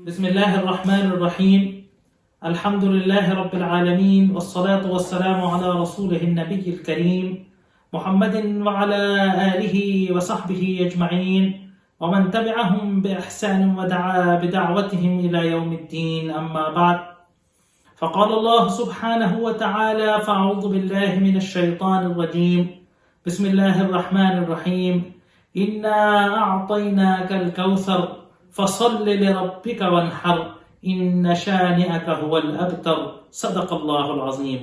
بسم الله الرحمن الرحيم. الحمد لله رب العالمين والصلاة والسلام على رسوله النبي الكريم محمد وعلى آله وصحبه أجمعين ومن تبعهم بإحسان ودعا بدعوتهم إلى يوم الدين. أما بعد، فقال الله سبحانه وتعالى: فأعوذ بالله من الشيطان الرجيم. بسم الله الرحمن الرحيم. إنا أعطيناك الكوثر فصل لربك وانحر ان شانئك هو الابتر. صدق اللہ العظیم.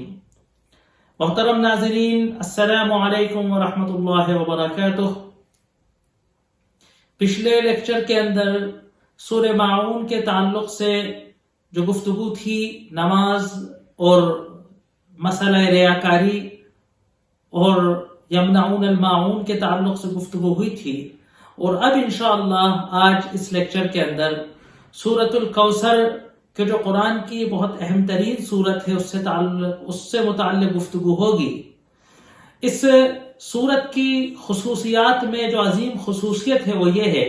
محترم ناظرین، السلام علیکم ورحمۃ اللہ وبرکاتہ. پچھلے لیکچر کے اندر سورہ ماعون کے تعلق سے جو گفتگو تھی، نماز اور مسئلہ ریاکاری اور یمنعون الماعون کے تعلق سے گفتگو ہوئی تھی، اور اب انشاءاللہ آج اس لیکچر کے اندر سورۃ الکوثر کے جو قرآن کی بہت اہم ترین سورت ہے اس سے متعلق گفتگو ہوگی. اس سورت کی خصوصیات میں جو عظیم خصوصیت ہے وہ یہ ہے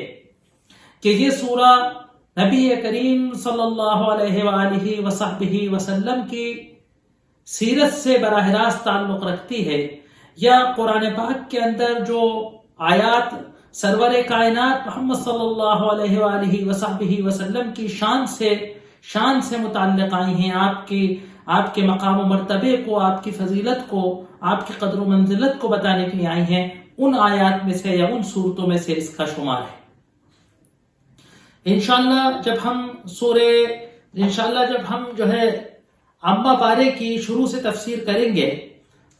کہ یہ سورہ نبی کریم صلی اللہ علیہ وآلہ وصحبہ وسلم کی سیرت سے براہ راست تعلق رکھتی ہے، یا قرآن پاک کے اندر جو آیات سرور کائنات محمد صلی اللہ علیہ وآلہ وصحبہ وسلم کی شان سے متعلق آئی ہیں، آپ کے مقام و مرتبے کو، آپ کی فضیلت کو، آپ کی قدر و منزلت کو بتانے کے لیے آئی ہیں، ان آیات میں سے یا ان صورتوں میں سے اس کا شمار ہے. انشاءاللہ جب ہم جو ہے اما پارے کی شروع سے تفسیر کریں گے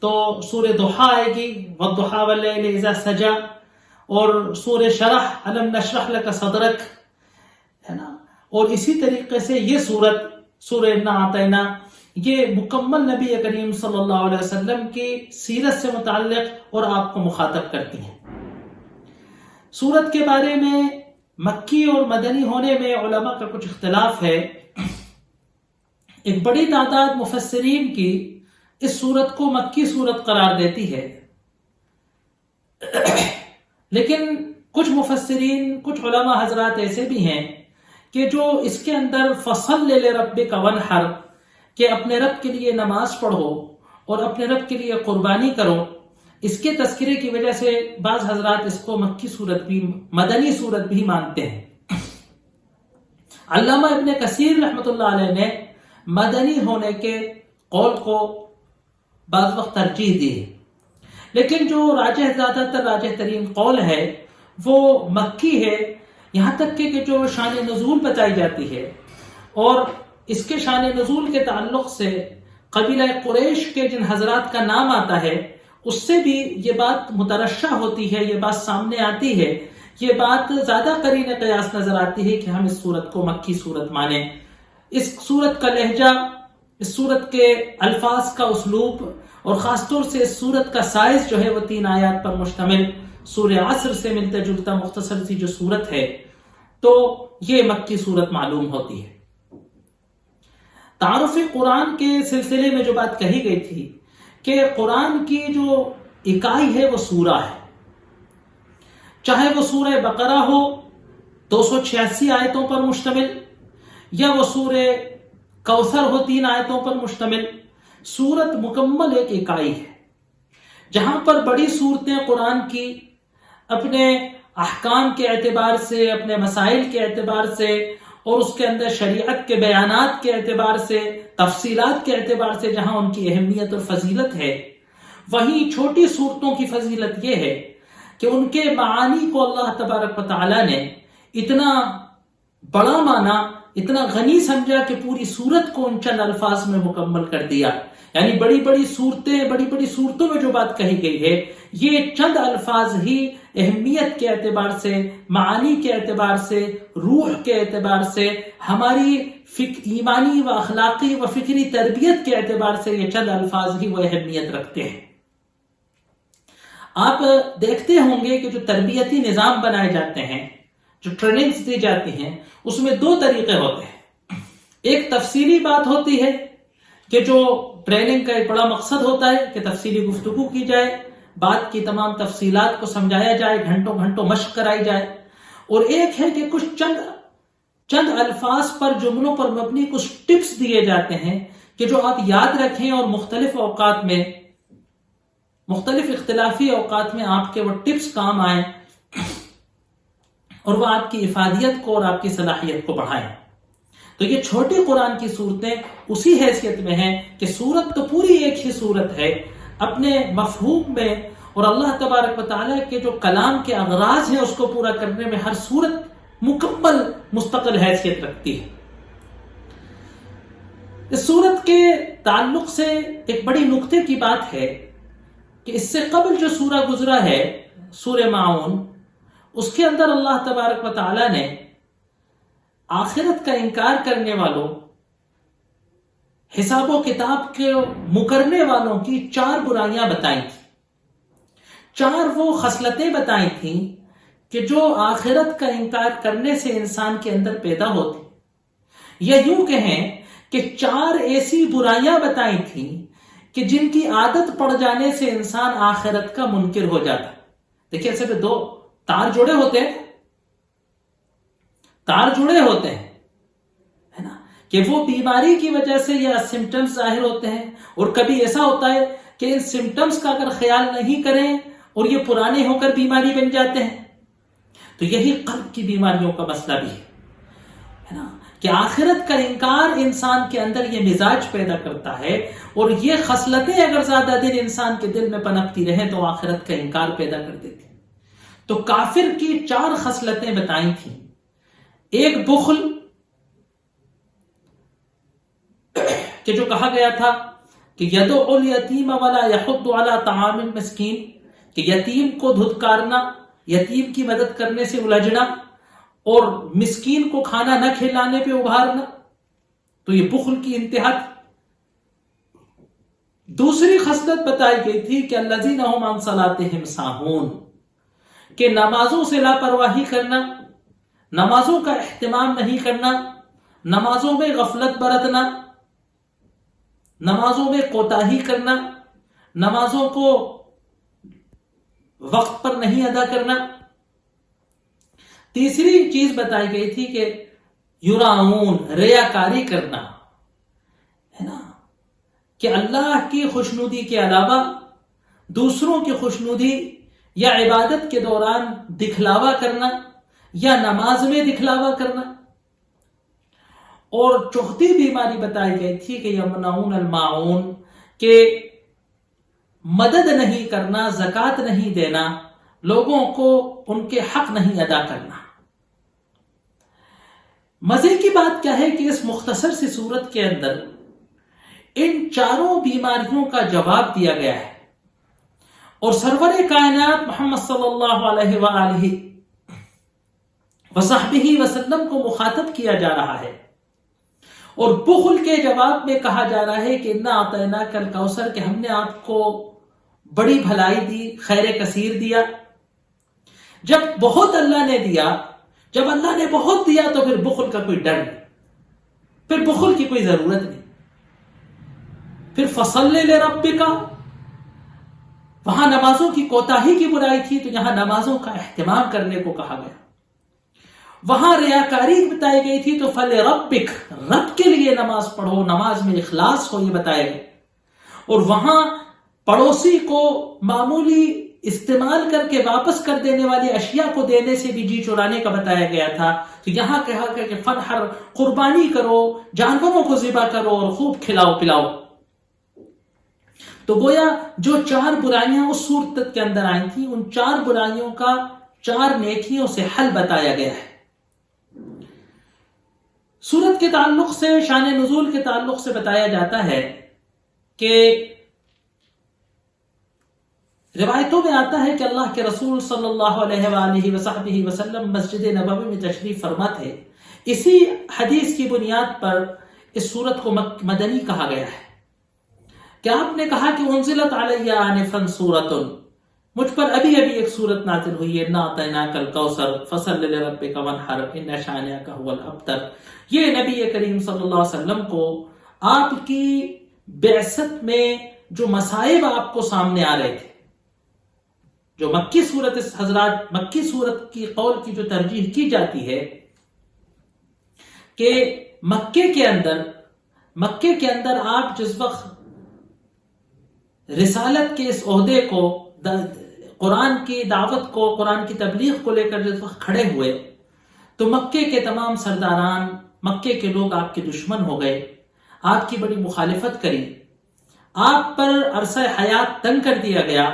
تو سورہ ضحیٰ آئے گی، والضحیٰ واللیل اذا سجا، اور سورہ شرح الم نشرح لک صدرک ہے نا، اور اسی طریقے سے یہ سورہ انا اعطینا، یہ مکمل نبی کریم صلی اللہ علیہ وسلم کی سیرت سے متعلق اور آپ کو مخاطب کرتی ہیں. سورت کے بارے میں مکی اور مدنی ہونے میں علماء کا کچھ اختلاف ہے. ایک بڑی تعداد مفسرین کی اس سورت کو مکی سورت قرار دیتی ہے، لیکن کچھ مفسرین، کچھ علماء حضرات ایسے بھی ہیں کہ جو اس کے اندر فصل لربک وانحر، کہ اپنے رب کے لیے نماز پڑھو اور اپنے رب کے لیے قربانی کرو، اس کے تذکرے کی وجہ سے بعض حضرات اس کو مکی سورت بھی، مدنی سورت بھی مانتے ہیں. علامہ ابن کثیر رحمۃ اللہ علیہ نے مدنی ہونے کے قول کو بعض وقت ترجیح دی ہے، لیکن جو زیادہ تر راجح ترین قول ہے وہ مکی ہے. یہاں تک کہ جو شان نزول بتائی جاتی ہے، اور اس کے شان نزول کے تعلق سے قبیلہ قریش کے جن حضرات کا نام آتا ہے اس سے بھی یہ بات مترشح ہوتی ہے، یہ بات سامنے آتی ہے، یہ بات زیادہ قرین قیاس نظر آتی ہے کہ ہم اس سورت کو مکی سورت مانیں. اس سورت کا لہجہ، اس سورت کے الفاظ کا اسلوب، اور خاص طور سے اس سورت کا سائز جو ہے وہ 3 آیات پر مشتمل سورہ عصر سے ملتا جلتا مختصر سی جو سورت ہے، تو یہ مکی سورت معلوم ہوتی ہے. تعارف قرآن کے سلسلے میں جو بات کہی گئی تھی کہ قرآن کی جو اکائی ہے وہ سورہ ہے، چاہے وہ سورہ بقرہ ہو 286 آیتوں پر مشتمل، یا وہ سورہ کوثر ہو 3 آیتوں پر مشتمل، سورت مکمل ایک اکائی ہے. جہاں پر بڑی صورتیں قرآن کی اپنے احکام کے اعتبار سے، اپنے مسائل کے اعتبار سے، اور اس کے اندر شریعت کے بیانات کے اعتبار سے، تفصیلات کے اعتبار سے جہاں ان کی اہمیت اور فضیلت ہے، وہیں چھوٹی صورتوں کی فضیلت یہ ہے کہ ان کے معانی کو اللہ تبارک و تعالی نے اتنا بڑا مانا، اتنا غنی سمجھا کہ پوری صورت کو ان چند الفاظ میں مکمل کر دیا. یعنی بڑی بڑی صورتوں میں جو بات کہی گئی ہے، یہ چند الفاظ ہی اہمیت کے اعتبار سے، معانی کے اعتبار سے، روح کے اعتبار سے، ہماری ایمانی و اخلاقی و فکری تربیت کے اعتبار سے یہ چند الفاظ ہی وہ اہمیت رکھتے ہیں. آپ دیکھتے ہوں گے کہ جو تربیتی نظام بنائے جاتے ہیں، جو ٹریننگز دی جاتی ہیں، اس میں 2 طریقے ہوتے ہیں. ایک تفصیلی بات ہوتی ہے کہ جو ٹریننگ کا ایک بڑا مقصد ہوتا ہے کہ تفصیلی گفتگو کی جائے، بات کی تمام تفصیلات کو سمجھایا جائے، گھنٹوں مشق کرائی جائے. اور ایک ہے کہ کچھ چند چند الفاظ پر، جملوں پر مبنی کچھ ٹپس دیے جاتے ہیں کہ جو آپ یاد رکھیں اور مختلف اوقات میں، مختلف اختلافی اوقات میں آپ کے وہ ٹپس کام آئیں اور وہ آپ کی افادیت کو اور آپ کی صلاحیت کو بڑھائیں۔ تو یہ چھوٹی قرآن کی صورتیں اسی حیثیت میں ہیں کہ صورت تو پوری ایک ہی صورت ہے اپنے مفہوم میں، اور اللہ تبارک و تعالیٰ کے جو کلام کے اغراض ہیں اس کو پورا کرنے میں ہر صورت مکمل مستقل حیثیت رکھتی ہے۔ اس صورت کے تعلق سے ایک بڑی نکتے کی بات ہے کہ اس سے قبل جو سورہ گزرا ہے، سورہ ماعون، اس کے اندر اللہ تبارک و تعالیٰ نے آخرت کا انکار کرنے والوں، حساب و کتاب کے مکرنے والوں کی 4 برائیاں بتائی تھیں، 4 وہ خصلتیں بتائی تھیں کہ جو آخرت کا انکار کرنے سے انسان کے اندر پیدا ہوتی، یا یوں کہیں کہ 4 ایسی برائیاں بتائی تھیں کہ جن کی عادت پڑ جانے سے انسان آخرت کا منکر ہو جاتا۔ دیکھیے ایسے پہ 2 تار جڑے ہوتے ہیں، تار جڑے ہوتے ہیں، ہے نا، کہ وہ بیماری کی وجہ سے یا سمٹمز ظاہر ہوتے ہیں، اور کبھی ایسا ہوتا ہے کہ ان سمٹمز کا اگر خیال نہیں کریں اور یہ پرانے ہو کر بیماری بن جاتے ہیں۔ تو یہی قلب کی بیماریوں کا مسئلہ بھی ہے نا، کہ آخرت کا انکار انسان کے اندر یہ مزاج پیدا کرتا ہے، اور یہ خصلتیں اگر زیادہ دن انسان کے دل میں پنپتی رہیں تو آخرت کا انکار پیدا کر دیتی۔ تو کافر کی 4 خصلتیں بتائی تھیں۔ ایک بخل، کہ جو کہا گیا تھا کہ یدعو الیتیم ولا یحض علی طعام المسکین، کہ یتیم کو دھتکارنا، یتیم کی مدد کرنے سے الجھنا اور مسکین کو کھانا نہ کھلانے پہ ابھارنا، تو یہ بخل کی انتہا تھی۔ دوسری خصلت بتائی گئی تھی کہ الذین هم عن صلاتهم ساہون، کہ نمازوں سے لاپرواہی کرنا، نمازوں کا اہتمام نہیں کرنا، نمازوں میں غفلت برتنا، نمازوں میں کوتاہی کرنا، نمازوں کو وقت پر نہیں ادا کرنا۔ تیسری چیز بتائی گئی تھی کہ یراؤن، ریاکاری کرنا، ہے نا، کہ اللہ کی خوشنودی کے علاوہ دوسروں کی خوشنودی یا عبادت کے دوران دکھلاوا کرنا یا نماز میں دکھلاوا کرنا۔ اور چوتھی بیماری بتائی گئی تھی کہ یمنعون الماعون، کہ مدد نہیں کرنا، زکوٰۃ نہیں دینا، لوگوں کو ان کے حق نہیں ادا کرنا۔ مزے کی بات کیا ہے کہ اس مختصر سی صورت کے اندر ان 4 بیماریوں کا جواب دیا گیا ہے، اور سرور کائنات محمد صلی اللہ علیہ وآلہ وصحبہ وسلم کو مخاطب کیا جا رہا ہے، اور بخل کے جواب میں کہا جا رہا ہے کہ انا اعطیناک الکوثر، کہ ہم نے آپ کو بڑی بھلائی دی، خیر کثیر دیا۔ جب بہت اللہ نے دیا، جب اللہ نے بہت دیا تو پھر بخل کا کوئی ڈر نہیں، پھر بخل کی کوئی ضرورت نہیں۔ پھر فصلی لربک، وہاں نمازوں کی کوتاہی کی برائی تھی تو یہاں نمازوں کا اہتمام کرنے کو کہا گیا۔ وہاں ریاکاری بتائی گئی تھی تو فلربک، رب کے لیے نماز پڑھو، نماز میں اخلاص ہو، یہ بتایا گیا۔ اور وہاں پڑوسی کو معمولی استعمال کر کے واپس کر دینے والی اشیاء کو دینے سے بھی جی چرانے کا بتایا گیا تھا۔ تو یہاں کہا گیا کہ فنحر، قربانی کرو، جانوروں کو ذبح کرو اور خوب کھلاؤ پلاؤ۔ تو گویا جو 4 برائیاں اس صورت کے اندر آئی تھیں، ان 4 برائیوں کا 4 نیکیوں سے حل بتایا گیا ہے۔ سورت کے تعلق سے، شان نزول کے تعلق سے بتایا جاتا ہے کہ روایتوں میں آتا ہے کہ اللہ کے رسول صلی اللہ علیہ وآلہ وصحبہ وسلم مسجد نبوی میں تشریف فرما تھے۔ اسی حدیث کی بنیاد پر اس سورت کو مدنی کہا گیا ہے کہ آپ نے کہا کہ انزلت علی آنفا سورۃ، مجھ پر ابھی ایک سورت نازل ہوئی ہے، انا اعطیناک الکوثر فصل لربک وانحر ان شانئک هو الابتر۔ یہ نبی کریم صلی اللہ علیہ وسلم کو آپ کی بعثت میں جو مصائب آپ کو سامنے آ رہے تھے، جو مکی صورت، حضرات مکی صورت کی قول کی جو ترجیح کی جاتی ہے کہ مکے کے اندر آپ جس وقت رسالت کے اس عہدے کو، قرآن کی دعوت کو، قرآن کی تبلیغ کو لے کر جس وقت کھڑے ہوئے تو مکے کے تمام سرداران، مکے کے لوگ آپ کے دشمن ہو گئے، آپ کی بڑی مخالفت کری، آپ پر عرصہ حیات تنگ کر دیا گیا،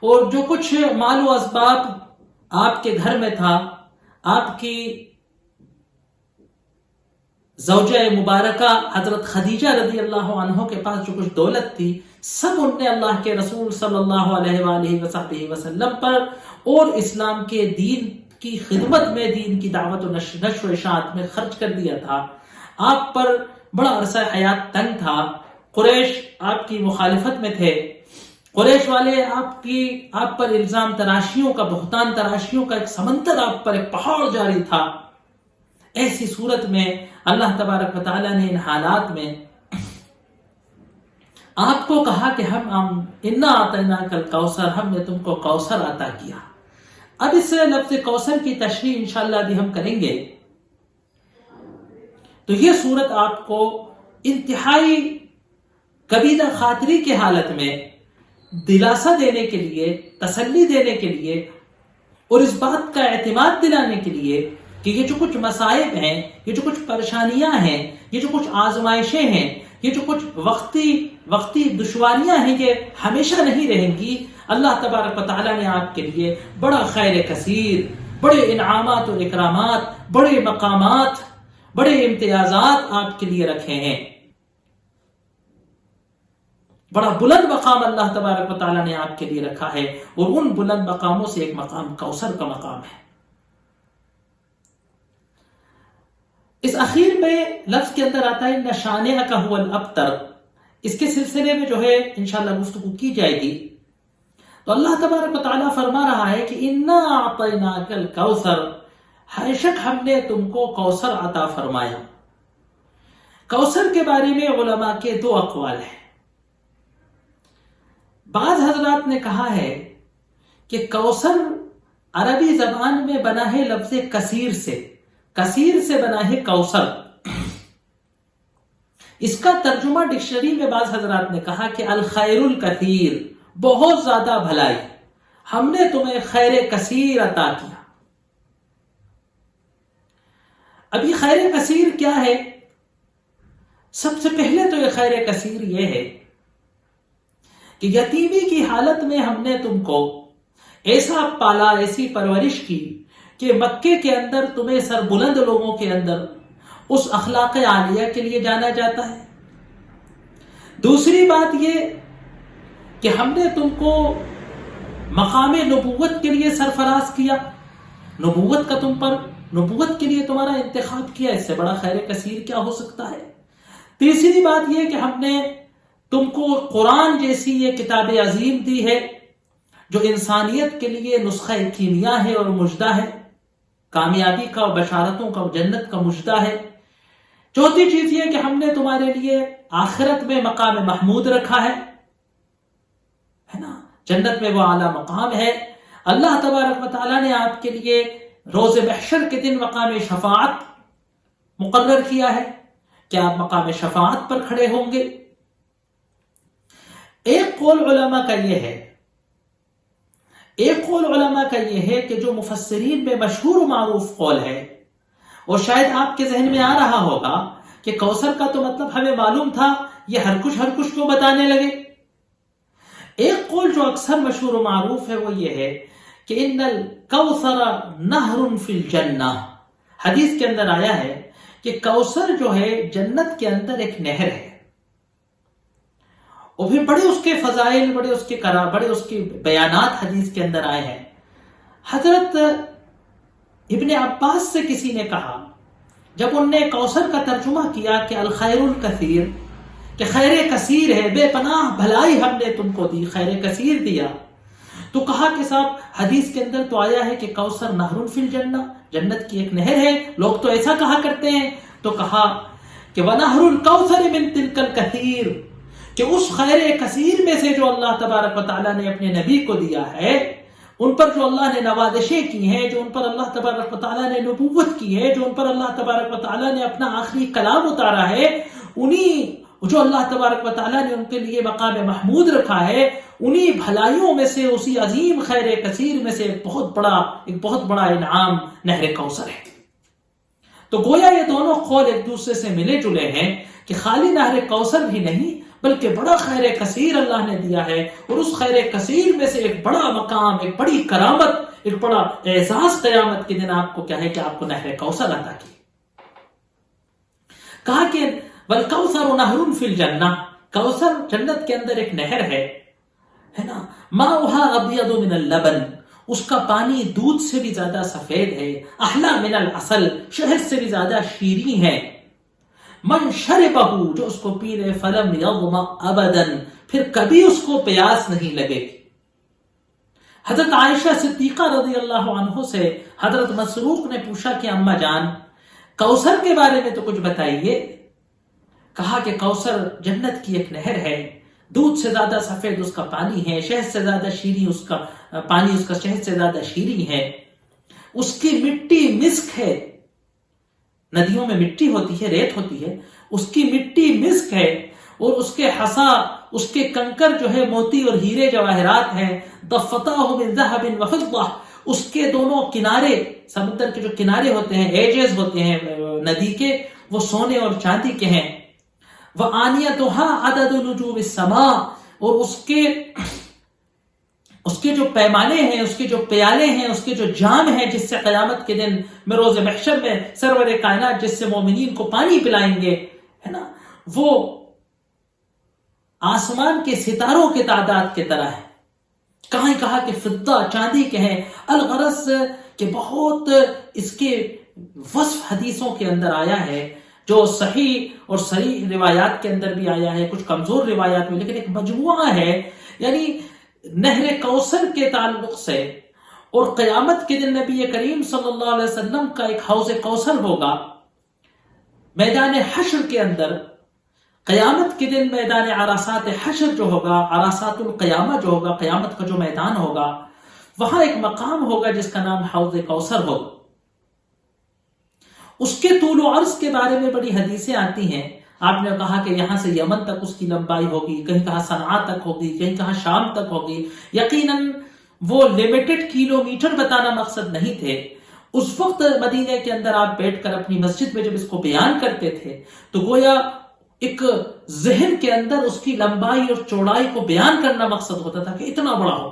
اور جو کچھ مال و اسباب آپ کے گھر میں تھا، آپ کی زوجہ مبارکہ حضرت خدیجہ رضی اللہ عنہ کے پاس جو کچھ دولت تھی، سب ان نے اللہ کے رسول صلی اللہ علیہ وآلہ وسلم پر اور اسلام کے دین کی خدمت میں، دین کی دعوت و نشر و اشاعت میں خرچ کر دیا تھا۔ آپ پر بڑا عرصہ حیات تنگ تھا، قریش آپ کی مخالفت میں تھے، قریش والے آپ پر الزام تراشیوں کا، بہتان تراشیوں کا ایک سمندر، آپ پر ایک پہاڑ جاری تھا۔ ایسی صورت میں اللہ تبارک و تعالیٰ نے ان حالات میں آپ کو کہا کہ ہم انا اعطیناک الکوثر، ہم نے تم کو کوثر عطا کیا۔ اب اس لفظ کوثر کی تشریح انشاءاللہ بھی ہم کریں گے۔ تو یہ صورت آپ کو انتہائی کبیدہ خاطری کی حالت میں دلاسا دینے کے لیے، تسلی دینے کے لیے، اور اس بات کا اعتماد دلانے کے لیے کہ یہ جو کچھ مصائب ہیں، یہ جو کچھ پریشانیاں ہیں، یہ جو کچھ آزمائشیں ہیں، یہ جو کچھ وقتی دشواریاں ہیں، یہ ہمیشہ نہیں رہیں گی۔ اللہ تبارک و تعالیٰ نے آپ کے لیے بڑا خیر کثیر، بڑے انعامات اور اکرامات، بڑے مقامات، بڑے امتیازات آپ کے لیے رکھے ہیں۔ بڑا بلند مقام اللہ تبارک و تعالیٰ نے آپ کے لیے رکھا ہے، اور ان بلند مقاموں سے ایک مقام کوثر کا مقام ہے۔ اس اخیر میں لفظ کے اندر آتا ہے ان شانئک هو الابتر، اس کے سلسلے میں جو ہے انشاءاللہ گفتگو کی جائے گی۔ تو اللہ تبارک و تعالیٰ فرما رہا ہے کہ انا اعطیناک الکوثر، ہر شک ہم نے تم کو کوثر عطا فرمایا۔ کوثر کے بارے میں علماء کے دو اقوال ہیں۔ بعض حضرات نے کہا ہے کہ کوثر عربی زبان میں بنا ہے لفظ کثیر سے بنا ہے کوثر۔ اس کا ترجمہ ڈکشنری میں بعض حضرات نے کہا کہ الخیر الکثیر، بہت زیادہ بھلائی، ہم نے تمہیں خیر کثیر عطا کیا۔ اب یہ خیر کثیر کیا ہے؟ سب سے پہلے تو یہ خیر کثیر یہ ہے کہ یتیمی کی حالت میں ہم نے تم کو ایسا پالا، ایسی پرورش کی کہ مکے کے اندر تمہیں سربلند لوگوں کے اندر اس اخلاق عالیہ کے لیے جانا جاتا ہے۔ دوسری بات یہ کہ ہم نے تم کو مقام نبوت کے لیے سرفراز کیا، نبوت کے لیے تمہارا انتخاب کیا، اس سے بڑا خیر کثیر کیا ہو سکتا ہے۔ تیسری بات یہ کہ ہم نے تم کو قرآن جیسی یہ کتاب عظیم دی ہے جو انسانیت کے لیے نسخہ کیمیا ہے اور مژدہ ہے، کامیابی کا اور بشارتوں کا، جنت کا مژدہ ہے۔ چوتھی چیز یہ کہ ہم نے تمہارے لیے آخرت میں مقام محمود رکھا ہے نا، جنت میں وہ اعلیٰ مقام ہے۔ اللہ تبارک و تعالیٰ نے آپ کے لیے روز محشر کے دن مقام شفاعت مقرر کیا ہے کہ آپ مقام شفاعت پر کھڑے ہوں گے۔ ایک قول علماء کا یہ ہے کہ جو مفسرین میں مشہور و معروف قول ہے، اور شاید آپ کے ذہن میں آ رہا ہوگا کہ کوثر کا تو مطلب ہمیں معلوم تھا، یہ ہر کچھ کو بتانے لگے۔ ایک قول جو اکثر مشہور و معروف ہے وہ یہ ہے کہ ان الکوثر نہر فی الجنہ، حدیث کے اندر آیا ہے کہ کوثر جو ہے جنت کے اندر ایک نہر ہے، اور پھر بڑے اس کے فضائل، بڑے اس کے بیانات حدیث کے اندر آئے ہیں۔ حضرت ابن عباس سے کسی نے کہا، جب ان نے کوثر کا ترجمہ کیا کہ الخیر الکثیر، کہ خیر کثیر ہے، بے پناہ بھلائی ہم نے تم کو دی، خیر کثیر دیا، تو کہا کہ صاحب حدیث کے اندر تو آیا ہے کہ کوثر نہر فی الجنہ، جنت کی ایک نہر ہے، لوگ تو ایسا کہا کرتے ہیں۔ تو کہا کہ وَنَهْرُ الْكَوْثَرِ مِنْ تِلْكَ الْكَثِيرِ، کہ اس خیر کثیر میں سے جو اللہ تبارک و تعالیٰ نے اپنے نبی کو دیا ہے، ان پر جو اللہ نے نوازشیں کی ہیں، جو ان پر اللہ تبارک و تعالیٰ نے نبوت کی ہے، جو ان پر اللہ تبارک و تعالیٰ نے اپنا آخری کلام اتارا ہے، انہی جو اللہ تبارک و تعالیٰ نے ان کے لیے مقام محمود رکھا ہے، انہی بھلائیوں میں سے، اسی عظیم خیر کثیر میں سے ایک بہت بڑا انعام نہر کوثر ہے۔ تو گویا یہ دونوں قول ایک دوسرے سے ملے جلے ہیں کہ خالی نہر کوثر بھی نہیں بلکہ بڑا خیر کثیر اللہ نے دیا ہے، اور اس خیر کثیر میں سے ایک بڑا مقام، ایک بڑی کرامت، ایک بڑا اعزاز قیامت کے دن آپ کو کیا ہے کہ آپ کو نہر کوثر عطا کی۔ کہا کہ وَالْكَوْثَرُ نَهْرٌ فِي الْجَنَّةِ، کوثر جنت کے اندر ایک نہر ہے نا، مَاؤُهَا أَبْيَضُ مِنَ اللَّبَنِ، اس کا پانی دودھ سے بھی زیادہ سفید ہے، احلی من العسل، شہد سے بھی زیادہ شیریں ہے، من شربہ، جو اس کو پی لے، فلم یظمأ ابدا، پھر کبھی اس کو پیاس نہیں لگے گی۔ حضرت عائشہ صدیقہ رضی اللہ عنہ سے حضرت مسروق نے پوچھا کہ اماں جان کوثر کے بارے میں تو کچھ بتائیے۔ کہا کہ کوثر جنت کی ایک نہر ہے، دودھ سے زیادہ سفید اس کا پانی ہے، شہد سے زیادہ شیریں اس کا پانی، اس کا شہد سے زیادہ شیریں ہے، اس کی مٹی مسک ہے، ندیوں میں مٹی ہوتی ہے، ریت ہوتی ہے، اس کی مٹی مسک ہے، اور اس کے حصا، اس کے کنکر جو ہے موتی اور ہیرے جواہرات ہیں، ضفتاہ من ذہب وفضہ، اس کے دونوں کنارے، سمندر کے جو کنارے ہوتے ہیں، ایجز ہوتے ہیں ندی کے، وہ سونے اور چاندی کے ہیں، وآنیتها عدد نجوم السماء، اور اس کے جو پیمانے ہیں، اس کے جو پیالے ہیں، اس کے جو جام ہیں جس سے قیامت کے دن میں روز محشر میں سرور کائنات جس سے مومنین کو پانی پلائیں گے، ہے نا، وہ آسمان کے ستاروں کے تعداد کے طرح ہے۔ کہا کہ فضہ چاندی کے ہیں، الغرض کہ بہت اس کے وصف حدیثوں کے اندر آیا ہے، جو صحیح اور صحیح روایات کے اندر بھی آیا ہے، کچھ کمزور روایات میں، لیکن ایک مجموعہ ہے۔ یعنی نہر کوثر کے تعلق سے، اور قیامت کے دن نبی کریم صلی اللہ علیہ وسلم کا ایک حوض کوثر ہوگا میدان حشر کے اندر۔ قیامت کے دن میدان عرصات حشر جو ہوگا، عرصات القیامہ جو ہوگا، قیامت کا جو میدان ہوگا، وہاں ایک مقام ہوگا جس کا نام حوض کوثر ہوگا۔ اس کے طول و عرض کے بارے میں بڑی حدیثیں آتی ہیں۔ آپ نے کہا کہ یہاں سے یمن تک اس کی لمبائی ہوگی، کہیں کہا صنعاء تک ہوگی، کہیں کہا شام تک ہوگی۔ یقیناً وہ لمیٹڈ کلومیٹر بتانا مقصد نہیں تھے۔ اس وقت مدینے کے اندر آپ بیٹھ کر اپنی مسجد میں جب اس کو بیان کرتے تھے تو گویا ایک ذہن کے اندر اس کی لمبائی اور چوڑائی کو بیان کرنا مقصد ہوتا تھا کہ اتنا بڑا ہو۔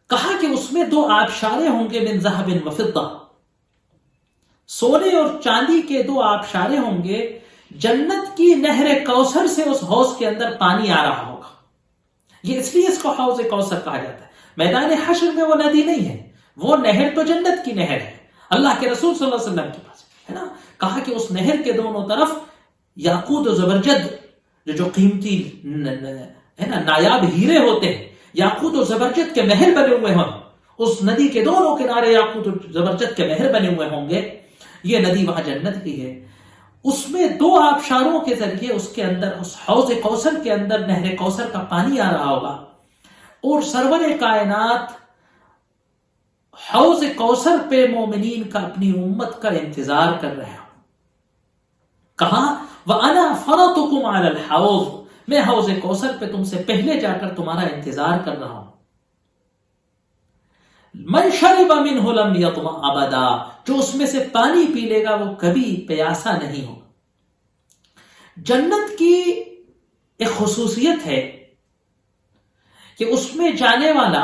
کہا کہ اس میں 2 آبشاریں ہوں گے من ذہب و فضہ، سونے اور چاندی کے 2 آبشاریں ہوں گے، جنت کی نہر کوثر سے اس حوض کے اندر پانی آ رہا ہوگا۔ یہ اس لیے اس کو حوض کوثر کہا جاتا ہے۔ میدان حشر میں وہ ندی نہیں ہے، وہ نہر تو جنت کی نہر ہے، اللہ کے رسول صلی اللہ علیہ وسلم کے پاس ہے نا۔ کہا کہ اس نہر کے دونوں طرف یاقوت و زبرجد جو قیمتی ہے نا نایاب ہیرے ہوتے ہیں، یاقوت و زبرجد کے محل بنے ہوئے ہوں، اس ندی کے دونوں کنارے یاقوت و زبرجد کے محل بنے ہوئے ہوں گے۔ یہ ندی وہاں جنت کی ہے۔ اس میں 2 آبشاروں کے ذریعے اس کے اندر، اس حوض کوثر کے اندر نہر کوثر کا پانی آ رہا ہوگا، اور سرور کائنات حوض کوثر پہ مومنین کا، اپنی امت کا انتظار کر رہے ہوں۔ کہا وَأَنَا فَرَطُكُمْ عَلَى الْحَوْضِ، میں حوض کوثر پہ تم سے پہلے جا کر تمہارا انتظار کر رہا ہوں۔ من شرب منہ لم یظمأ ابدا، جو اس میں سے پانی پی لے گا وہ کبھی پیاسا نہیں ہوگا۔ جنت کی ایک خصوصیت ہے کہ اس میں جانے والا،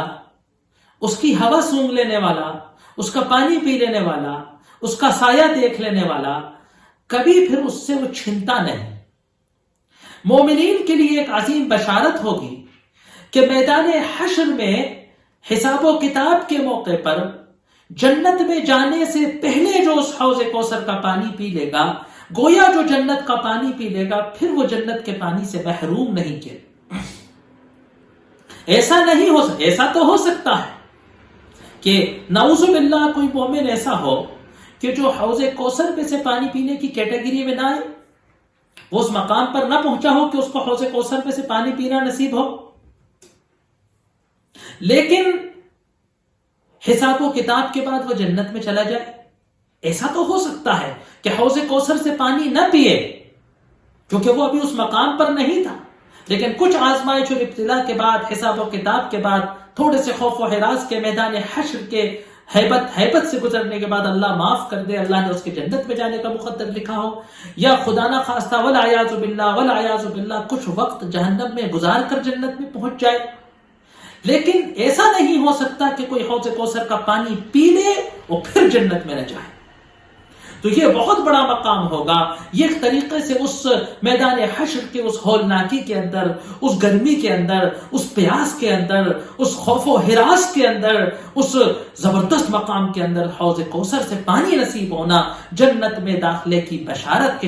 اس کی ہوا سونگھ لینے والا، اس کا پانی پی لینے والا، اس کا سایہ دیکھ لینے والا، کبھی پھر اس سے وہ چھنتا نہیں۔ مومنین کے لیے ایک عظیم بشارت ہوگی کہ میدان حشر میں حساب و کتاب کے موقع پر جنت میں جانے سے پہلے جو اس حوض کوثر کا پانی پی لے گا، گویا جو جنت کا پانی پی لے گا پھر وہ جنت کے پانی سے محروم نہیں کیا۔ ایسا نہیں ہو سکتا، ایسا تو ہو سکتا ہے کہ نعوذ باللہ کوئی مومن ایسا ہو کہ جو حوض کوثر پہ سے پانی پینے کی کیٹیگری میں نہ آئے، وہ اس مقام پر نہ پہنچا ہو کہ اس کو حوض کوثر میں سے پانی پینا نصیب ہو، لیکن حساب و کتاب کے بعد وہ جنت میں چلا جائے۔ ایسا تو ہو سکتا ہے کہ حوض کوثر سے پانی نہ پیے کیونکہ وہ ابھی اس مقام پر نہیں تھا، لیکن کچھ آزمائش اور ابتلا کے بعد، حساب و کتاب کے بعد، تھوڑے سے خوف و ہراس کے میدان حشر کے ہیبت سے گزرنے کے بعد اللہ معاف کر دے، اللہ نے اس کے جنت میں جانے کا مقدر لکھا ہو، یا خدا نہ خواستہ والعیاذ باللہ کچھ وقت جہنم میں گزار کر جنت میں پہنچ جائے۔ لیکن ایسا نہیں ہو سکتا کہ کوئی حوض کوثر کا پانی پی لے اور پھر جنت میں نہ جائے۔ تو یہ بہت بڑا مقام ہوگا، یہ ایک طریقے سے اس میدان حشر کے اس ہولناکی کے اندر، اس گرمی کے اندر، اس پیاس کے اندر، اس خوف و ہراس کے اندر، اس زبردست مقام کے اندر حوض کوثر سے پانی نصیب ہونا جنت میں داخلے کی بشارت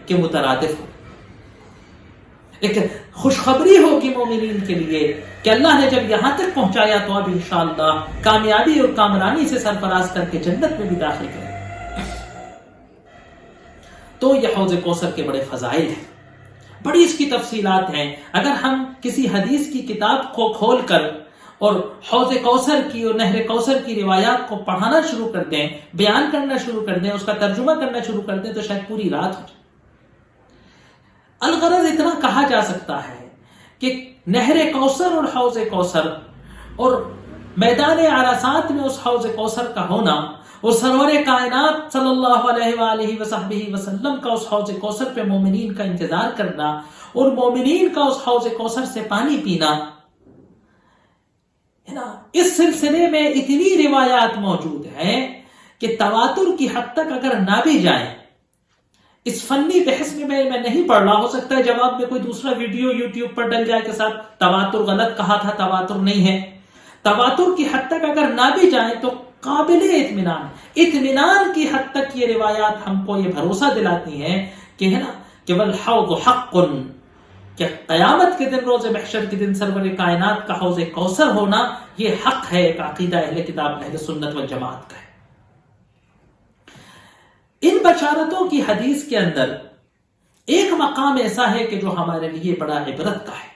کے مترادف ہو۔ ایک خوشخبری ہوگی مومنین کے لیے کہ اللہ نے جب یہاں تک پہنچایا تو اب انشاءاللہ کامیابی اور کامرانی سے سرفراز کر کے جنت میں بھی داخل کرے۔ تو یہ حوض کوثر کے بڑے فضائل ہیں، بڑی اس کی تفصیلات ہیں۔ اگر ہم کسی حدیث کی کتاب کو کھول کر اور حوض کوثر کی اور نہر کوثر کی روایات کو پڑھانا شروع کر دیں، بیان کرنا شروع کر دیں، اس کا ترجمہ کرنا شروع کر دیں تو شاید پوری رات ہو جائے۔ الغرض اتنا کہا جا سکتا ہے کہ نہر کوثر اور حوض کوثر اور میدان عرصات میں اس حوض کوثر کا ہونا اور سرور کائنات صلی اللہ علیہ وآلہ وصحبہ وسلم کا اس حوض کوثر پہ مومنین کا انتظار کرنا اور مومنین کا اس حوض کوثر سے پانی پینا ہے نا، اس سلسلے میں اتنی روایات موجود ہیں کہ تواتر کی حد تک اگر نہ بھی جائیں، اس فنی بحث میں میں نہیں پڑھ رہا، ہو سکتا ہے جواب میں کوئی دوسرا ویڈیو یوٹیوب پر ڈل جائے کے ساتھ تواتر غلط کہا تھا، تواتر نہیں ہے۔ تواتر کی حد تک اگر نہ بھی جائیں تو قابل اطمینان کی حد تک یہ روایات ہم کو یہ بھروسہ دلاتی ہیں کہ ہے نا کہ والحوض حق، کہ قیامت کے دن، روز محشر کے دن سرور کائنات کا حوض کوثر ہونا یہ حق ہے، ایک عقیدہ اہل کتاب اہل سنت والجماعت کا ہے۔ ان بشارتوں کی حدیث کے اندر ایک مقام ایسا ہے کہ جو ہمارے لیے بڑا عبرت کا ہے۔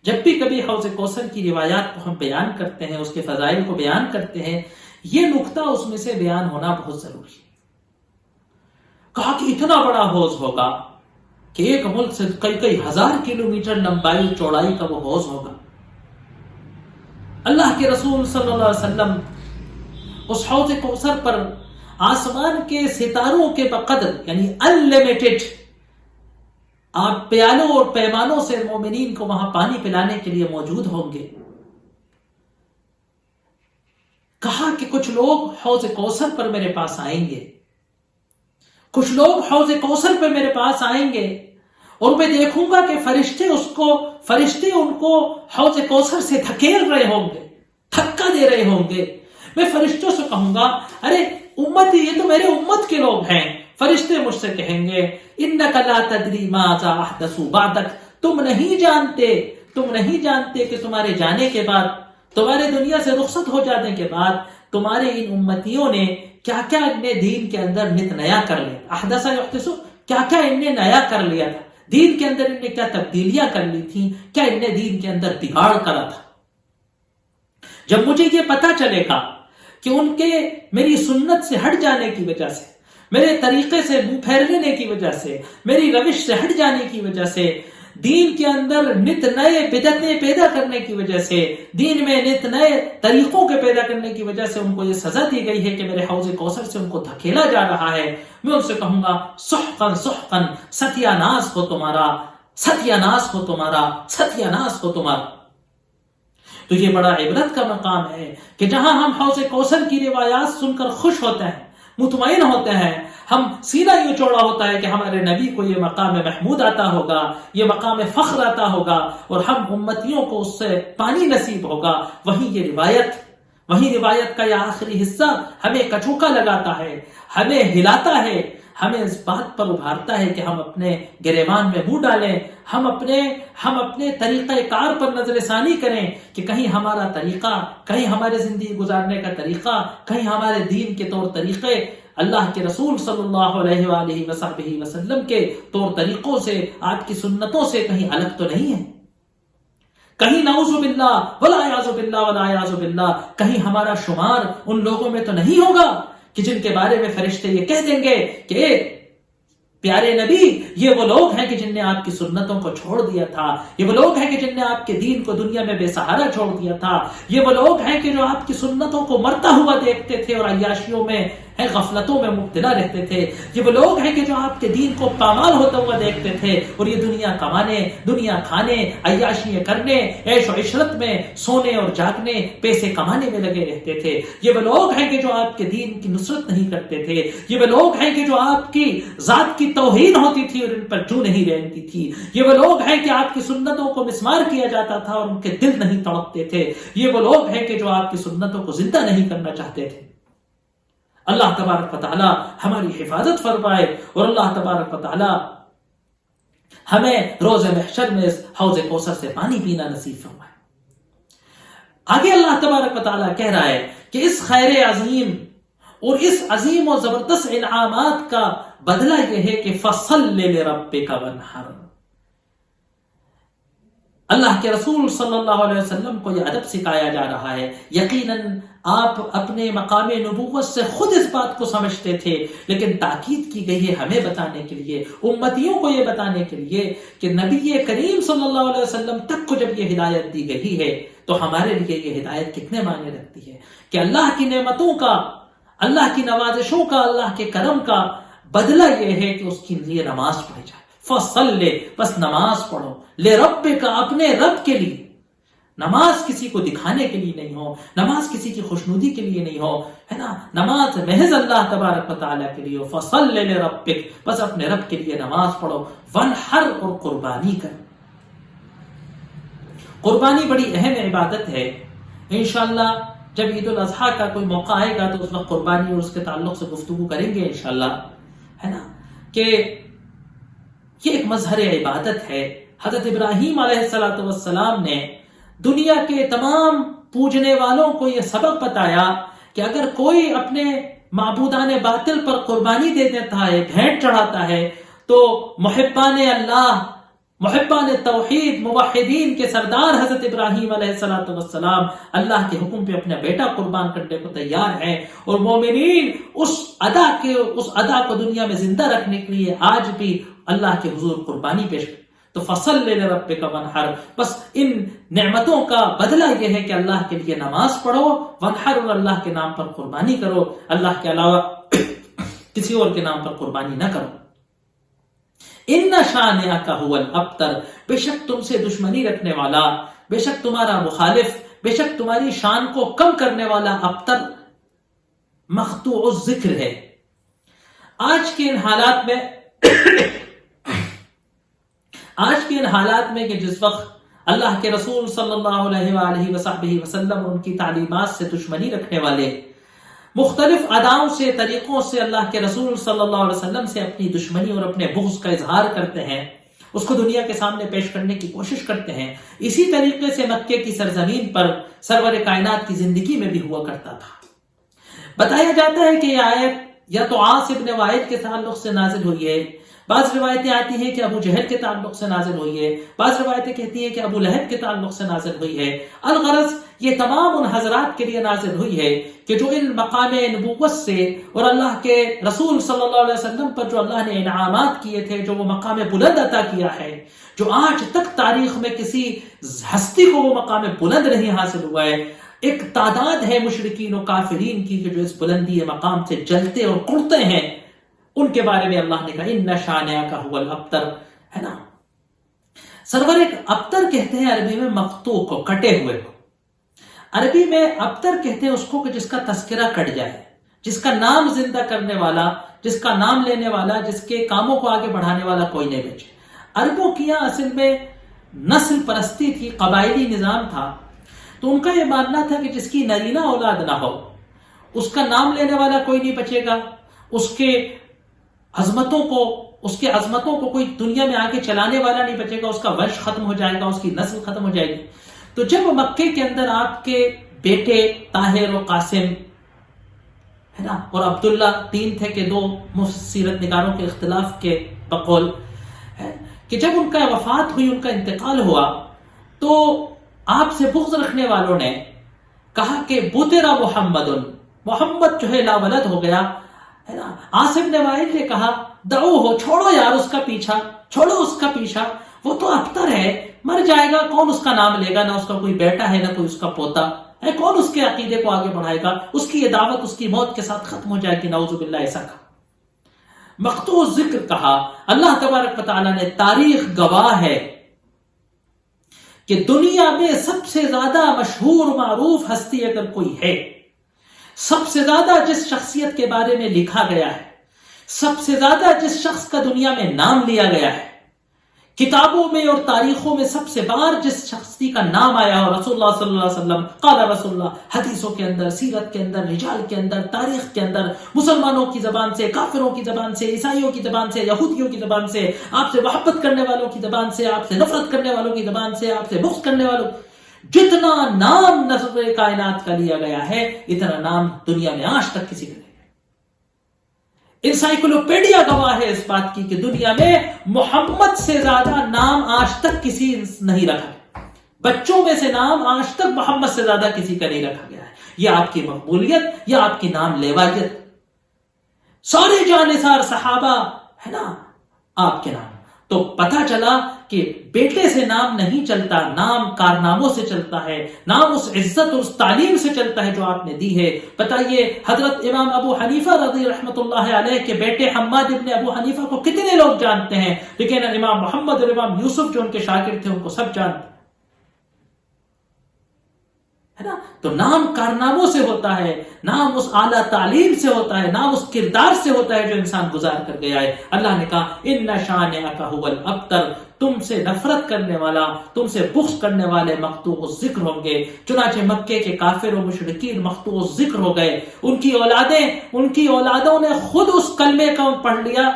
جب بھی کبھی حوض کوثر کی روایات کو ہم بیان کرتے ہیں، اس کے فضائل کو بیان کرتے ہیں، یہ نقطہ اس میں سے بیان ہونا بہت ضروری ہے۔ کہا کہ اتنا بڑا حوض ہوگا کہ ایک ملک سے کئی ہزار کلومیٹر لمبائی چوڑائی کا وہ حوض ہوگا۔ اللہ کے رسول صلی اللہ علیہ وسلم اس حوض کوثر پر آسمان کے ستاروں کے بقدر یعنی انلیمیٹڈ آپ پیالوں اور پیمانوں سے مومنین کو وہاں پانی پلانے کے لیے موجود ہوں گے۔ کہا کہ کچھ لوگ حوض کوثر پر میرے پاس آئیں گے، کچھ لوگ حوض کوثر پہ میرے پاس آئیں گے اور میں دیکھوں گا کہ فرشتے ان کو حوض کوثر سے دھکیل رہے ہوں گے، دھکا دے رہے ہوں گے۔ میں فرشتوں سے کہوں گا ارے امت، یہ تو میرے امت کے لوگ ہیں۔ فرشتے مجھ سے کہیں گے انک لا تدری ماذا احدثوا بعدک، تم نہیں جانتے کہ تمہارے جانے کے بعد، تمہارے دنیا سے رخصت ہو جانے کے بعد تمہارے ان امتیوں نے کیا کیا اپنے دین کے اندر نت نیا کر لیا۔ احدث یحدث، کیا کیا ان نے نیا کر لیا تھا دین کے اندر، ان نے کیا تبدیلیاں کر لی تھیں، کیا ان نے دین کے اندر بگاڑ کرا تھا۔ جب مجھے یہ پتا چلے گا کہ ان کے میری سنت سے ہٹ جانے کی وجہ سے، میرے طریقے سے منہ پھیر لینے کی وجہ سے، میری روش سے ہٹ جانے کی وجہ سے، دین کے اندر نت نئے بدعتیں پیدا کرنے کی وجہ سے، دین میں نت نئے طریقوں کے پیدا کرنے کی وجہ سے ان کو یہ سزا دی گئی ہے کہ میرے حوض کوثر سے ان کو دھکیلا جا رہا ہے، میں ان سے کہوں گا سحقن سحقن، ستیہ ناس ہو تمہارا، ستیہ ناس ہو تمہارا، ستیہ ناس ہو تمہارا۔ تو یہ بڑا عبرت کا مقام ہے کہ جہاں ہم حوض کوثر کی روایات سن کر خوش ہوتے ہیں، مطمئن ہوتے ہیں، ہم سینہ یوں چوڑا ہوتا ہے کہ ہمارے نبی کو یہ مقام محمود آتا ہوگا، یہ مقام فخر آتا ہوگا اور ہم امتیوں کو اس سے پانی نصیب ہوگا، وہی روایت کا یہ آخری حصہ ہمیں کچوکا لگاتا ہے، ہمیں ہلاتا ہے، ہمیں اس بات پر ابھارتا ہے کہ ہم اپنے گریبان میں منہ ڈالیں، ہم اپنے طریقہ کار پر نظر ثانی کریں کہ کہیں ہمارا طریقہ، کہیں ہمارے زندگی گزارنے کا طریقہ، کہیں ہمارے دین کے طور طریقے اللہ کے رسول صلی اللہ علیہ وآلہ وصحبہ وسلم کے طور طریقوں سے، آپ کی سنتوں سے کہیں الگ تو نہیں ہے؟ کہیں نعوذ باللہ ولا یعوذ باللہ ولا یعوذ باللہ کہیں ہمارا شمار ان لوگوں میں تو نہیں ہوگا کہ جن کے بارے میں فرشتے یہ کہہ دیں گے کہ پیارے نبی یہ وہ لوگ ہیں کہ جن نے آپ کی سنتوں کو چھوڑ دیا تھا، یہ وہ لوگ ہیں کہ جن نے آپ کے دین کو دنیا میں بے سہارا چھوڑ دیا تھا، یہ وہ لوگ ہیں کہ جو آپ کی سنتوں کو مرتا ہوا دیکھتے تھے اور عیاشیوں میں غفلتوں میں مبتلا رہتے تھے، یہ وہ لوگ ہیں کہ جو آپ کے دین کو پامال ہوتا ہوا دیکھتے تھے اور یہ دنیا کمانے، دنیا کھانے، عیاشیاں کرنے، عیش و عشرت میں سونے اور جاگنے، پیسے کمانے میں لگے رہتے تھے، یہ وہ لوگ ہیں کہ جو آپ کے دین کی نصرت نہیں کرتے تھے، یہ وہ لوگ ہیں کہ جو آپ کی ذات کی توہین ہوتی تھی اور ان پر جو نہیں رہتی تھی، یہ وہ لوگ ہیں کہ آپ کی سنتوں کو مسمار کیا جاتا تھا اور ان کے دل نہیں تڑپتے تھے، یہ وہ لوگ ہیں کہ جو آپ کی سنتوں کو زندہ نہیں کرنا چاہتے تھے۔ اللہ تبارک و تعالی ہماری حفاظت فرمائے اور اللہ تبارک و تعالی ہمیں روز محشر میں اس حوض کوثر سے پانی پینا نصیب فرمائے۔ آگے اللہ تبارک و تعالی کہہ رہا ہے کہ اس خیر عظیم اور اس عظیم و زبردست انعامات کا بدلہ یہ ہے کہ فصل لربک وانحر۔ اللہ کے رسول صلی اللہ علیہ وسلم کو یہ ادب سکھایا جا رہا ہے۔ یقیناً آپ اپنے مقام نبوت سے خود اس بات کو سمجھتے تھے، لیکن تاکید کی گئی ہے ہمیں بتانے کے لیے، امتیوں کو یہ بتانے کے لیے کہ نبی کریم صلی اللہ علیہ وسلم تک کو جب یہ ہدایت دی گئی ہے تو ہمارے لیے یہ ہدایت کتنے معنی رکھتی ہے کہ اللہ کی نعمتوں کا، اللہ کی نوازشوں کا، اللہ کے کرم کا بدلہ یہ ہے کہ اس کے لیے نماز پڑھی جائے۔ فصل، بس نماز پڑھو، لے رب کا، اپنے رب کے لیے۔ نماز کسی کو دکھانے کے لیے نہیں ہو، نماز کسی کی خوشنودی کے لیے نہیں ہو، ہے نا، نماز محض اللہ تبارک و تعالیٰ کے لیے ہو۔ فصل لے ربک، بس اپنے رب کے لیے نماز پڑھو۔ ونحر، اور قربانی کر۔ قربانی بڑی اہم عبادت ہے۔ انشاءاللہ جب عید الاضحیٰ کا کوئی موقع آئے گا تو اس وقت قربانی اور اس کے تعلق سے گفتگو کریں گے انشاءاللہ، ہے نا، کہ یہ ایک مظہر عبادت ہے۔ حضرت ابراہیم علیہ السلام نے دنیا کے تمام پوجنے والوں کو یہ سبق بتایا کہ اگر کوئی اپنے معبودان باطل پر قربانی دے دیتا ہے، بھینٹ چڑھاتا ہے، تو محبان اللہ، محبان توحید، موحدین کے سردار حضرت ابراہیم علیہ السلام اللہ کے حکم پہ اپنا بیٹا قربان کرنے کو تیار ہیں، اور مومنین اس ادا کو دنیا میں زندہ رکھنے کے لیے آج بھی اللہ کے حضور قربانی پیش کریں۔ تو فصل لربک وانحر، بس ان نعمتوں کا بدلہ یہ ہے کہ اللہ کے لیے نماز پڑھو، وانحر، اور اللہ کے نام پر قربانی کرو، اللہ کے علاوہ کسی اور کے نام پر قربانی نہ کرو۔ ان شانئک ھو الابتر، بے شک تم سے دشمنی رکھنے والا، بے شک تمہارا مخالف، بے شک تمہاری شان کو کم کرنے والا ابتر مقطوع الذکر ہے۔ آج کے ان حالات میں کہ جس وقت اللہ کے رسول صلی اللہ علیہ وآلہ وصحبہ وسلم ان کی تعلیمات سے دشمنی رکھنے والے مختلف اداؤں سے، طریقوں سے اللہ کے رسول صلی اللہ علیہ وسلم سے اپنی دشمنی اور اپنے بغض کا اظہار کرتے ہیں، اس کو دنیا کے سامنے پیش کرنے کی کوشش کرتے ہیں، اسی طریقے سے مکے کی سرزمین پر سرور کائنات کی زندگی میں بھی ہوا کرتا تھا۔ بتایا جاتا ہے کہ یہ آیت یا تو عاص ابن وائل کے تعلق سے نازل ہوئی ہے، بعض روایتیں آتی ہیں کہ ابو جہل کے تعلق سے نازل ہوئی ہے، بعض روایتیں کہتی ہیں کہ ابو لہب کے تعلق سے نازل ہوئی ہے۔ الغرض یہ تمام ان حضرات کے لیے نازل ہوئی ہے کہ جو ان مقام نبوت سے اور اللہ کے رسول صلی اللہ علیہ وسلم پر جو اللہ نے انعامات کیے تھے، جو وہ مقام بلند عطا کیا ہے، جو آج تک تاریخ میں کسی ہستی کو وہ مقام بلند نہیں حاصل ہوا ہے، ایک تعداد ہے مشرکین و کافرین کی کہ جو اس بلندی مقام سے جلتے اور کڑتے ہیں، ان کے بارے میں اللہ نے کہا ان شانئک ھو الابتر، ہے نا۔ سرور ایک ابتر کہتے ہیں عربی میں مقطوع کو، کٹے ہوئے کو۔ عربی میں ابتر کہتے ہیں اس کو کہ جس کا تذکرہ کٹ جائے، جس کا نام زندہ کرنے والا، جس کا نام لینے والا، جس کے کاموں کو آگے بڑھانے والا کوئی نہیں بچے۔ عربوں کی یہاں اصل میں نسل پرستی تھی، قبائلی نظام تھا، تو ان کا یہ ماننا تھا کہ جس کی نرینہ اولاد نہ ہو اس کا نام لینے والا کوئی نہیں بچے گا، اس کے عظمتوں کو کوئی دنیا میں آگے چلانے والا نہیں بچے گا، اس کا ونش ختم ہو جائے گا، اس کی نسل ختم ہو جائے گی۔ تو جب مکے کے اندر آپ کے بیٹے طاہر و قاسم، ہے نا. اور عبداللہ 3 تھے کہ 2 سیرت نگاروں کے اختلاف کے بقول ہے کہ جب ان کا وفات ہوئی، ان کا انتقال ہوا، تو آپ سے بغض رکھنے والوں نے کہا کہ بوترا محمد جو ہے لا ولد ہو گیا ہے نا. عاصم بن وائل نے کہا دعو ہو، چھوڑو یار اس کا پیچھا، چھوڑو اس کا پیچھا، وہ تو ابتر ہے، مر جائے گا، کون اس کا نام لے گا، نہ اس کا کوئی بیٹا ہے نہ کوئی اس کا پوتا ہے، کون اس کے عقیدے کو آگے بڑھائے گا، اس کی یہ دعوت اس کی موت کے ساتھ ختم ہو جائے گی، نعوذ باللہ. ایسا کہا، مقطوع ذکر کہا. اللہ تبارک و تعالیٰ نے تاریخ گواہ ہے کہ دنیا میں سب سے زیادہ مشہور معروف ہستی اگر کوئی ہے، سب سے زیادہ جس شخصیت کے بارے میں لکھا گیا ہے، سب سے زیادہ جس شخص کا دنیا میں نام لیا گیا ہے، کتابوں میں اور تاریخوں میں سب سے بار جس شخصی کا نام آیا ہو، رسول اللہ صلی اللہ علیہ وسلم، قال رسول اللہ، حدیثوں کے اندر، سیرت کے اندر، رجال کے اندر، تاریخ کے اندر، مسلمانوں کی زبان سے، کافروں کی زبان سے، عیسائیوں کی زبان سے، یہودیوں کی زبان سے، آپ سے محبت کرنے والوں کی زبان سے، آپ سے نفرت کرنے والوں کی زبان سے، آپ سے بغض کرنے والوں، جتنا نام نظر کائنات کا لیا گیا ہے، اتنا نام دنیا میں آج تک کسی کا نہیں. انسائیکلوپیڈیا گواہ ہے اس بات کی کہ دنیا میں محمد سے زیادہ نام آج تک کسی نہیں رکھا. بچوں میں سے نام آج تک محمد سے زیادہ کسی کا نہیں رکھا گیا ہے. یہ آپ کی مقبولیت یا آپ کی نام لیوائیت. سارے جانثار صحابہ ہے نا آپ کے نام. تو پتہ چلا کہ بیٹے سے نام نہیں چلتا، نام کارناموں سے چلتا ہے، نام اس عزت اور اس تعلیم سے چلتا ہے جو آپ نے دی ہے. بتائیے حضرت امام ابو حنیفہ رضی رحمۃ اللہ علیہ کے بیٹے حماد ابن ابو حنیفہ کو کتنے لوگ جانتے ہیں، لیکن امام محمد اور امام یوسف جو ان کے شاگرد تھے ان کو سب جانتے ہے نا. تو نام کارناموں سے ہوتا ہے، نام اس اعلیٰ تعلیم سے ہوتا ہے، نام اس کردار سے ہوتا ہے جو انسان گزار کر گیا ہے. اللہ نے کہا ان شانئک ھو الابتر، تم سے نفرت کرنے والا، تم سے بغض کرنے والے مقطوع الذکر ہوں گے. چنانچہ مکے کے کافر و مشرکین مقطوع الذکر ہو گئے. ان کی اولادوں نے خود اس کلمے کا پڑھ لیا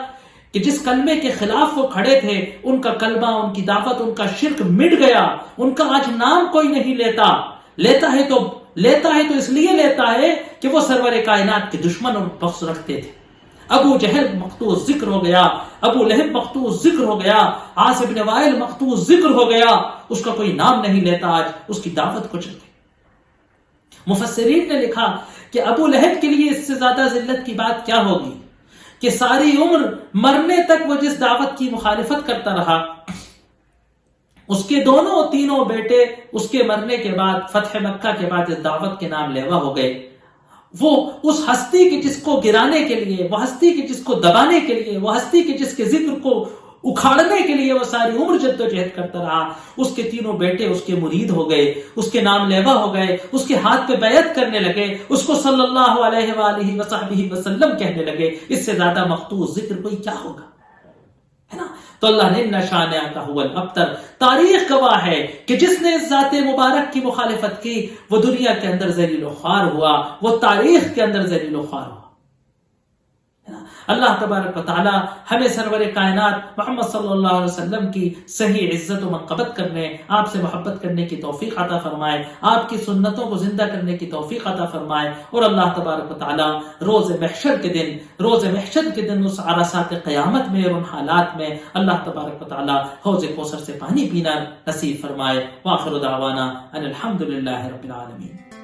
کہ جس کلمے کے خلاف وہ کھڑے تھے، ان کا کلمہ، ان کی دعوت، ان کا شرک مٹ گیا. ان کا آج نام کوئی نہیں لیتا ہے تو اس لیے لیتا ہے کہ وہ سرور کائنات کے دشمن اور بغض رکھتے تھے. ابو جہل مقطوع ذکر ہو گیا، ابو لہب مقطوع ذکر ہو گیا، عاص بن وائل مقطوع ذکر ہو گیا. اس کا کوئی نام نہیں لیتا آج، اس کی دعوت کچھ نہیں. مفسرین نے لکھا کہ ابو لہب کے لیے اس سے زیادہ ذلت کی بات کیا ہوگی کہ ساری عمر مرنے تک وہ جس دعوت کی مخالفت کرتا رہا، اس کے تینوں بیٹے اس کے مرنے کے بعد، فتح مکہ کے بعد اس دعوت کے نام لیوا ہو گئے. وہ اس ہستی کی جس کو گرانے کے لیے، وہ ہستی کی جس کو دبانے کے لیے، وہ ہستی کی جس کے ذکر کو اکھاڑنے کے لیے وہ ساری عمر جدوجہد کرتا رہا، اس کے تینوں بیٹے اس کے مرید ہو گئے، اس کے نام لیوا ہو گئے، اس کے ہاتھ پہ بیعت کرنے لگے، اس کو صلی اللہ علیہ وآلہ وصحبہ وسلم کہنے لگے. اس سے زیادہ مقطوع ذکر کوئی کیا ہوگا، ہے نا. تو اللہ نے ان شانئک ھو الابتر، تاریخ گواہ ہے کہ جس نے اس ذات مبارک کی مخالفت کی وہ دنیا کے اندر ذلیل و خوار ہوا، وہ تاریخ کے اندر ذلیل و خوار ہوا. اللہ تبارک و تعالی ہمیں سرور کائنات محمد صلی اللہ علیہ وسلم کی صحیح عزت و منقبت کرنے، آپ سے محبت کرنے کی توفیق عطا فرمائے، آپ کی سنتوں کو زندہ کرنے کی توفیق عطا فرمائے. اور اللہ تبارک و تعالی روز محشر کے دن اس عرصات قیامت میں اور ان حالات میں اللہ تبارک و تعالی حوض کوثر سے پانی پینا نصیب فرمائے. وآخر دعوانا ان الحمد للہ رب العالمین.